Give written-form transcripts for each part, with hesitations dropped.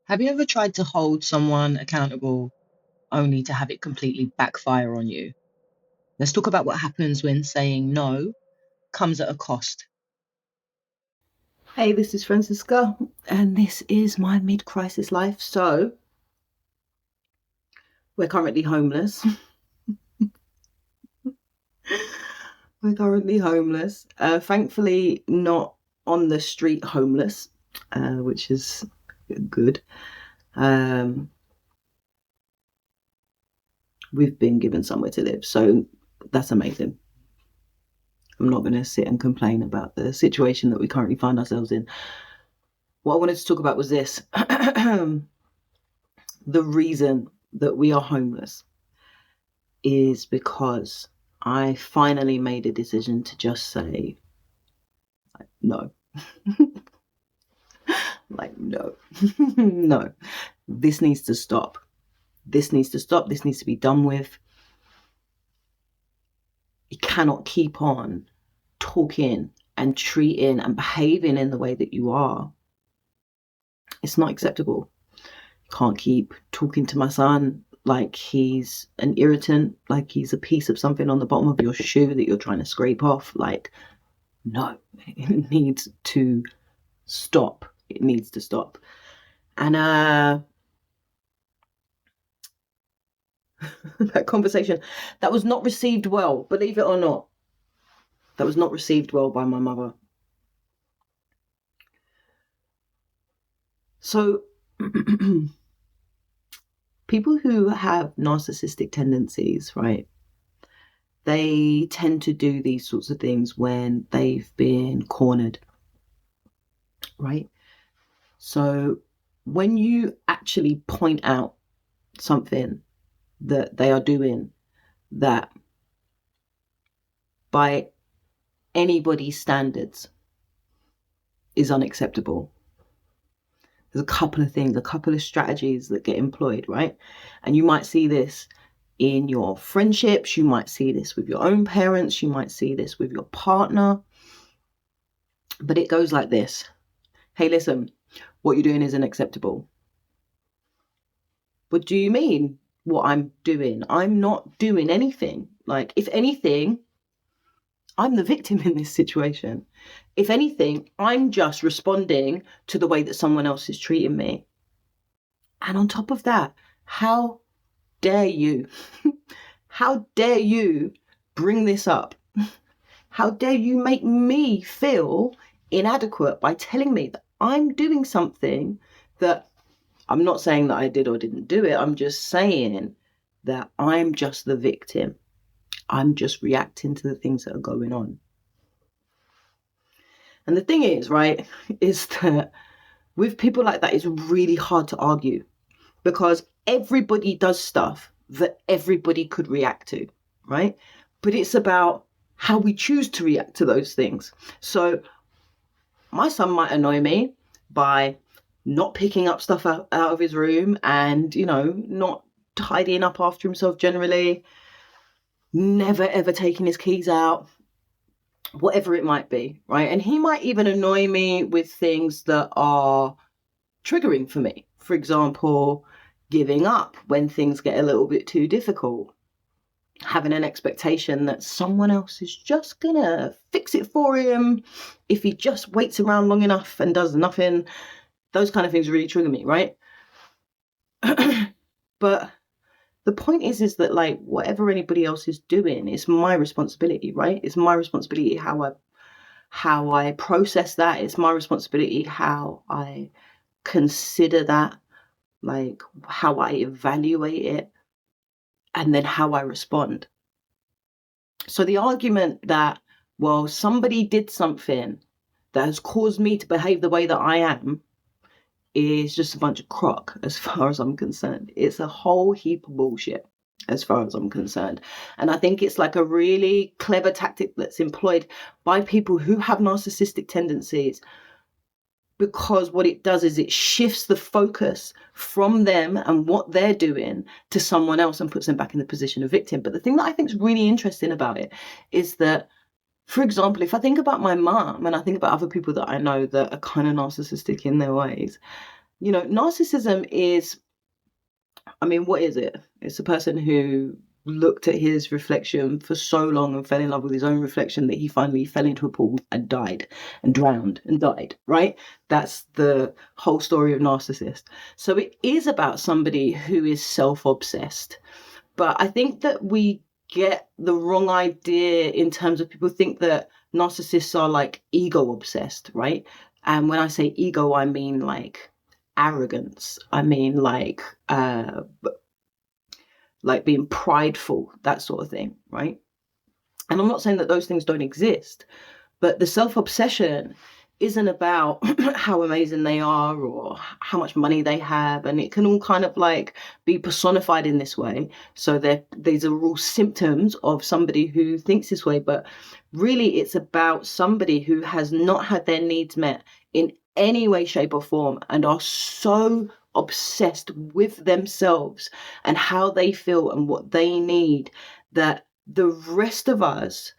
Have you ever tried to hold someone accountable only to have it completely backfire on you? Let's talk about what happens when saying no comes at a cost. Hey, this is Francisca, and this is my mid-crisis life. So, we're currently homeless. Thankfully, not on the street homeless, which is good. We've been given somewhere to live, so that's amazing. I'm not going to sit and complain about the situation that we currently find ourselves in. What I wanted to talk about was this. The reason that we are homeless is because I finally made a decision to just say, no. No. No. This needs to stop. This needs to stop. This needs to be done with. You cannot keep on talking and treating and behaving in the way that you are. It's not acceptable. You can't keep talking to my son like he's an irritant, like he's a piece of something on the bottom of your shoe that you're trying to scrape off. No, it needs to stop. It needs to stop. And that conversation, that was not received well, believe it or not. That was not received well by my mother. So people who have narcissistic tendencies, right, they tend to do these sorts of things when they've been cornered, right? So when you actually point out something that they are doing that by anybody's standards is unacceptable, there's a couple of things, a couple of strategies that get employed, right? And you might see this in your friendships, you might see this with your own parents, you might see this with your partner. But it goes like this. Hey, listen, what you're doing is unacceptable. What do you mean what I'm doing? I'm not doing anything. Like, if anything, I'm the victim in this situation. If anything, I'm just responding to the way that someone else is treating me. And on top of that, how dare you? How dare you bring this up? How dare you make me feel inadequate by telling me that I'm doing something that I'm not saying that I did or didn't do it. I'm just saying that I'm just the victim. I'm just reacting to the things that are going on. And the thing is, right, is that with people like that, it's really hard to argue because everybody does stuff that everybody could react to, right? But it's about how we choose to react to those things. So my son might annoy me by not picking up stuff out of his room and, not tidying up after himself generally, never ever taking his keys out, whatever it might be, right? And he might even annoy me with things that are triggering for me. For example, giving up when things get a little bit too difficult, having an expectation that someone else is just gonna fix it for him if he just waits around long enough and does nothing. Those kind of things really trigger me, right? But the point is that, like, whatever anybody else is doing, it's my responsibility, right? It's my responsibility how I process that. It's my responsibility how I consider that, like how I evaluate it, and then how I respond. So the argument that, well, somebody did something that has caused me to behave the way that I am is just a bunch of crock as far as I'm concerned. It's a whole heap of bullshit as far as I'm concerned. And I think it's like a really clever tactic that's employed by people who have narcissistic tendencies, because what it does is it shifts the focus from them and what they're doing to someone else and puts them back in the position of victim. But the thing that I think is really interesting about it is that, for example, if I think about my mom and I think about other people that I know that are kind of narcissistic in their ways, Narcissism is, I mean, what is it? It's a person who looked at his reflection for so long and fell in love with his own reflection that he finally fell into a pool and died and drowned and died, right? That's the whole story of Narcissist. So it is about somebody who is self-obsessed. But I think that we get the wrong idea in terms of people think that narcissists are like ego obsessed, right? And when I say ego, I mean like arrogance. I mean like being prideful, that sort of thing, right? And I'm not saying that those things don't exist, but the self-obsession isn't about how amazing they are or how much money they have, and it can all kind of like be personified in this way. So these are all symptoms of somebody who thinks this way, but really it's about somebody who has not had their needs met in any way, shape, or form and are so obsessed with themselves and how they feel and what they need that the rest of us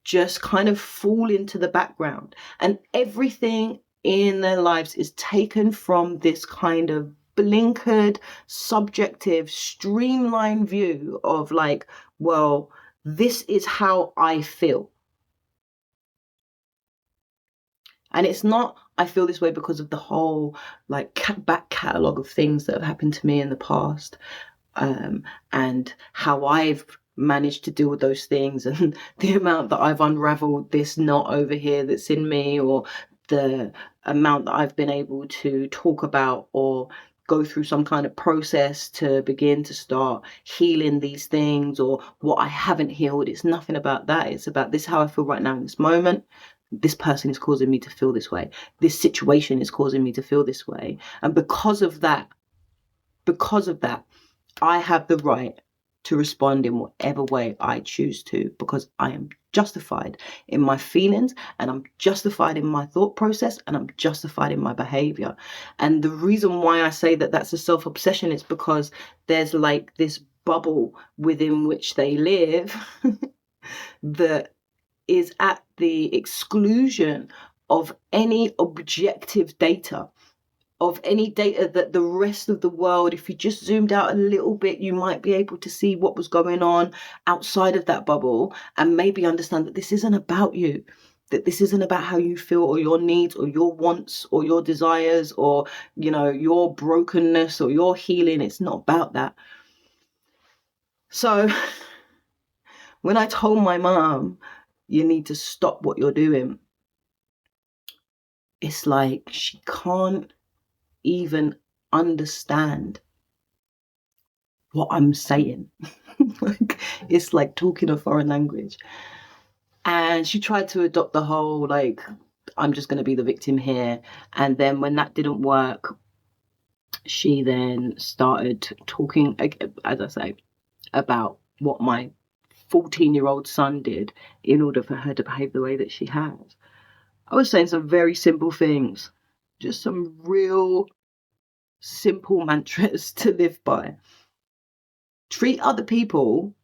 just kind of fall into the background, and everything in their lives is taken from this kind of blinkered, subjective, streamlined view of like, well, this is how I feel. And it's not, I feel this way because of the whole like back catalogue of things that have happened to me in the past, and how I've managed to deal with those things and the amount that I've unraveled this knot over here that's in me, or the amount that I've been able to talk about or go through some kind of process to begin to start healing these things, or what I haven't healed. It's nothing about that. It's about this, how I feel right now in this moment. This person is causing me to feel this way. This situation is causing me to feel this way. And because of that, I have the right to respond in whatever way I choose to, because I am justified in my feelings, and I'm justified in my thought process, and I'm justified in my behavior. And the reason why I say that that's a self-obsession is because there's like this bubble within which they live that is at the exclusion of any objective data, of any data that the rest of the world, if you just zoomed out a little bit, you might be able to see what was going on outside of that bubble and maybe understand that this isn't about you, that this isn't about how you feel or your needs or your wants or your desires or, your brokenness or your healing. It's not about that. So when I told my mom, you need to stop what you're doing, it's like she can't even understand what I'm saying. Like, it's like talking a foreign language. And she tried to adopt the whole, like, I'm just going to be the victim here. And then when that didn't work, she then started talking, as I say, about what my 14-year-old son did in order for her to behave the way that she has. I was saying some very simple things, just some real simple mantras to live by. Treat other people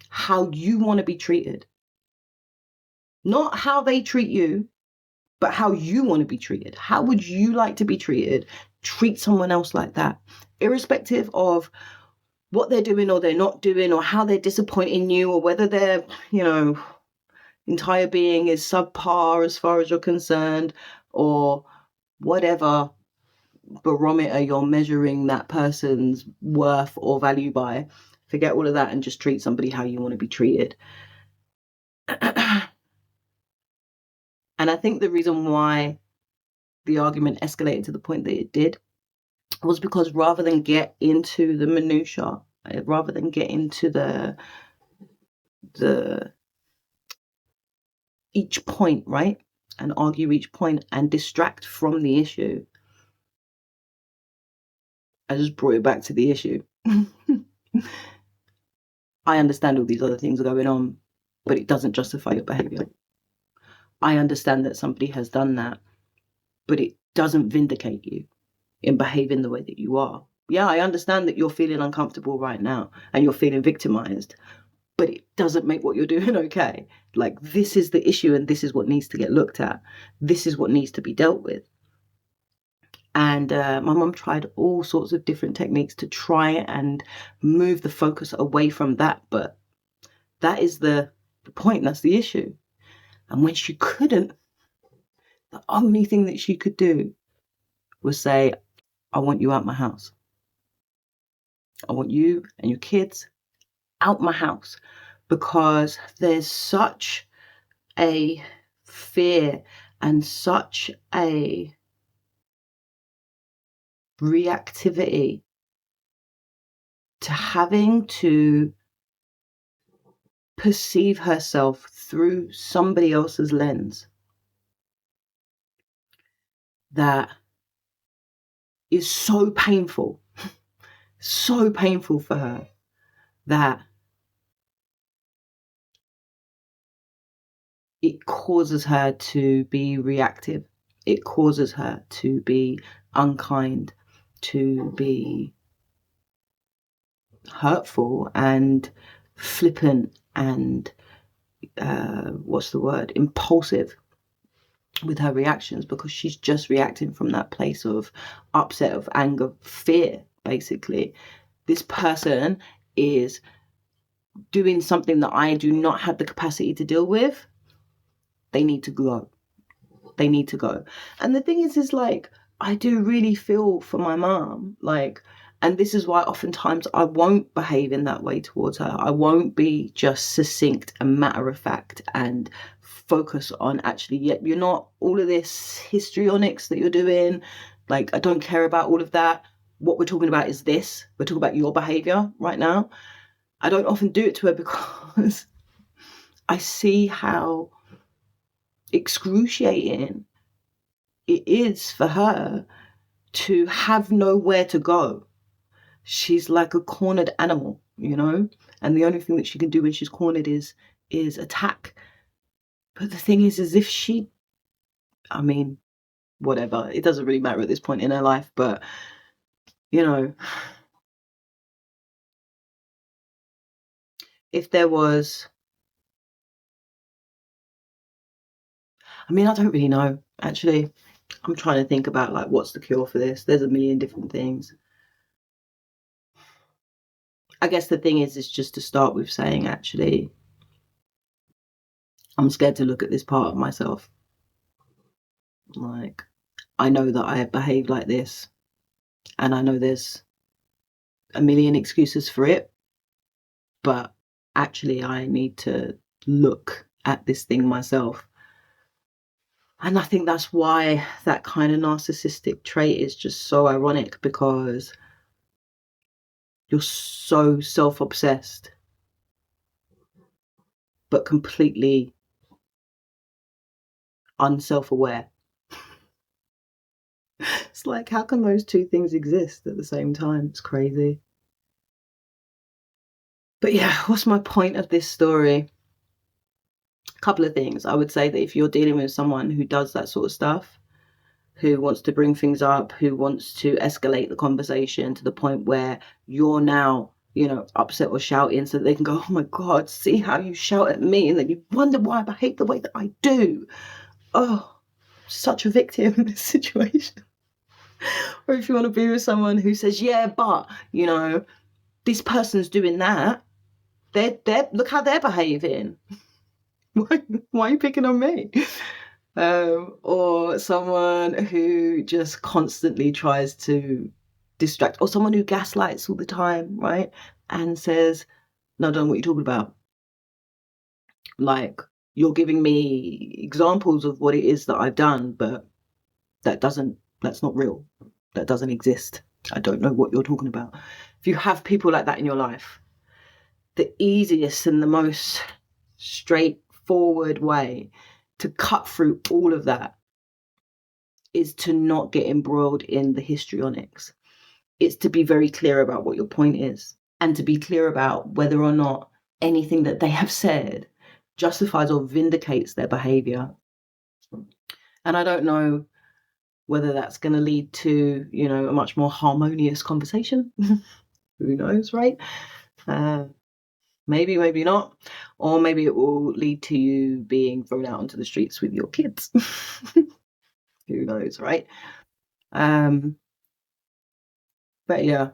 how you want to be treated. Not how they treat you, but how you want to be treated. How would you like to be treated? Treat someone else like that, irrespective of what they're doing or they're not doing, or how they're disappointing you, or whether their, entire being is subpar as far as you're concerned, or whatever barometer you're measuring that person's worth or value by. Forget all of that and just treat somebody how you want to be treated. And I think the reason why the argument escalated to the point that it did was because rather than get into the minutiae, rather than get into the each point, right, and argue each point and distract from the issue, I just brought it back to the issue. I understand all these other things are going on, but it doesn't justify your behavior. I understand that somebody has done that, but it doesn't vindicate you in behaving the way that you are. Yeah, I understand that you're feeling uncomfortable right now and you're feeling victimized, but it doesn't make what you're doing okay. Like, this is the issue and this is what needs to get looked at. This is what needs to be dealt with. And my mum tried all sorts of different techniques to try and move the focus away from that. But that is the point. That's the issue. And when she couldn't, the only thing that she could do was say, I want you out my house. I want you and your kids out my house, because there's such a fear and such a reactivity to having to perceive herself through somebody else's lens that is so painful for her, that it causes her to be reactive. It causes her to be unkind, to be hurtful and flippant and impulsive with her reactions, because she's just reacting from that place of upset, of anger, fear. Basically, this person is doing something that I do not have the capacity to deal with. They need to go. They need to go. And the thing is like, I do really feel for my mom, like, and this is why oftentimes I won't behave in that way towards her. I won't be just succinct and matter of fact and focus on actually, you're not all of this histrionics that you're doing. Like, I don't care about all of that. What we're talking about is this. We're talking about your behavior right now. I don't often do it to her because I see how excruciating it is for her to have nowhere to go. She's like a cornered animal, and the only thing that she can do when she's cornered is attack. But the thing is if she, whatever, it doesn't really matter at this point in her life, but if there was, I don't really know, actually. I'm trying to think about like, what's the cure for this? There's a million different things. I guess the thing is just to start with saying, actually, I'm scared to look at this part of myself. Like, I know that I behave like this, and I know there's a million excuses for it, but actually I need to look at this thing myself. And I think that's why that kind of narcissistic trait is just so ironic, because you're so self-obsessed, but completely unself-aware. It's like, how can those two things exist at the same time? It's crazy. But yeah, what's my point of this story? A couple of things. I would say that if you're dealing with someone who does that sort of stuff, who wants to bring things up, who wants to escalate the conversation to the point where you're now, upset or shouting, so that they can go, oh my God, see how you shout at me, and then you wonder why I behave the way that I do. Oh, such a victim in this situation. Or if you want to be with someone who says, yeah, but, this person's doing that, they're look how they're behaving. Why are you picking on me? Or someone who just constantly tries to distract, or someone who gaslights all the time, right? And says, no, I don't know what you're talking about. Like, you're giving me examples of what it is that I've done, but that's not real. That doesn't exist. I don't know what you're talking about. If you have people like that in your life, the easiest and the most straightforward way to cut through all of that is to not get embroiled in the histrionics. It's to be very clear about what your point is, and to be clear about whether or not anything that they have said justifies or vindicates their behavior. And I don't know whether that's going to lead to, a much more harmonious conversation. Who knows, right? Maybe, maybe not. Or maybe it will lead to you being thrown out onto the streets with your kids. Who knows, right? But yeah,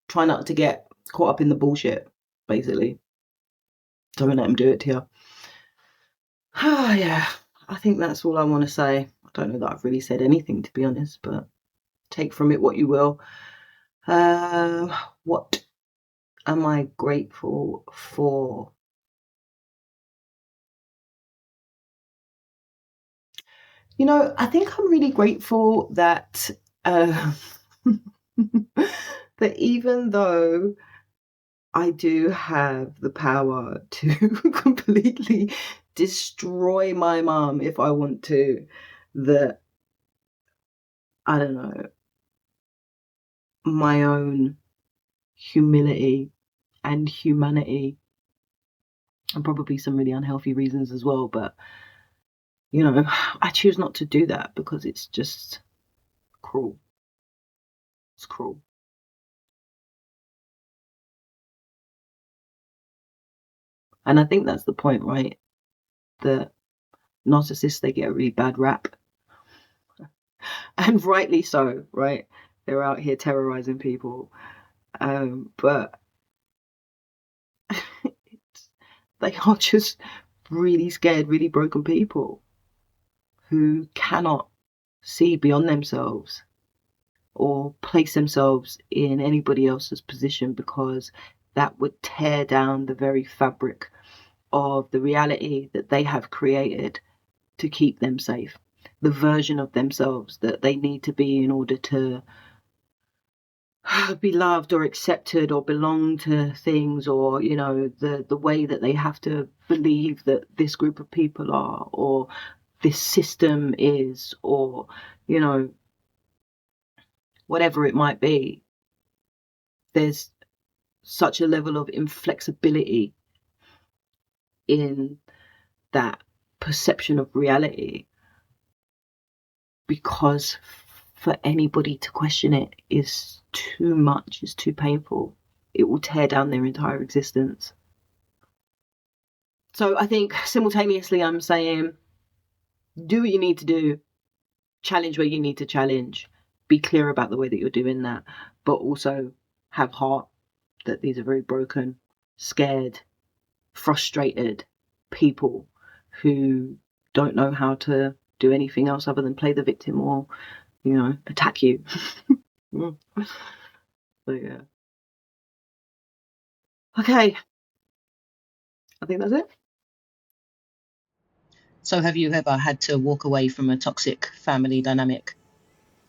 try not to get caught up in the bullshit, basically. Don't let them do it to you. Yeah, I think that's all I want to say. I don't know that I've really said anything, to be honest, but take from it what you will. What am I grateful for? I think I'm really grateful that that even though I do have the power to completely destroy my mum if I want to, that, I don't know, my own humility and humanity, and probably some really unhealthy reasons as well, but I choose not to do that because it's just cruel. It's cruel. And I think that's the point, right? The narcissists, they get a really bad rap. And rightly so, right? They're out here terrorizing people. But they are just really scared, really broken people who cannot see beyond themselves or place themselves in anybody else's position, because that would tear down the very fabric of the reality that they have created to keep them safe, the version of themselves that they need to be in order to be loved or accepted or belong to things, or the way that they have to believe that this group of people are, or this system is, or whatever it might be. There's such a level of inflexibility in that perception of reality, because for anybody to question it is too much, is too painful. It will tear down their entire existence. So I think simultaneously I'm saying, do what you need to do, challenge where you need to challenge, be clear about the way that you're doing that, but also have heart that these are very broken, scared, frustrated people who don't know how to do anything else other than play the victim or, attack you. So yeah. Okay. I think that's it. So, have you ever had to walk away from a toxic family dynamic?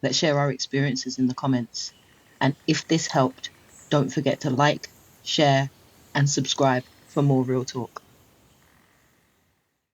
Let's share our experiences in the comments. And if this helped, don't forget to like, share, and subscribe for more real talk.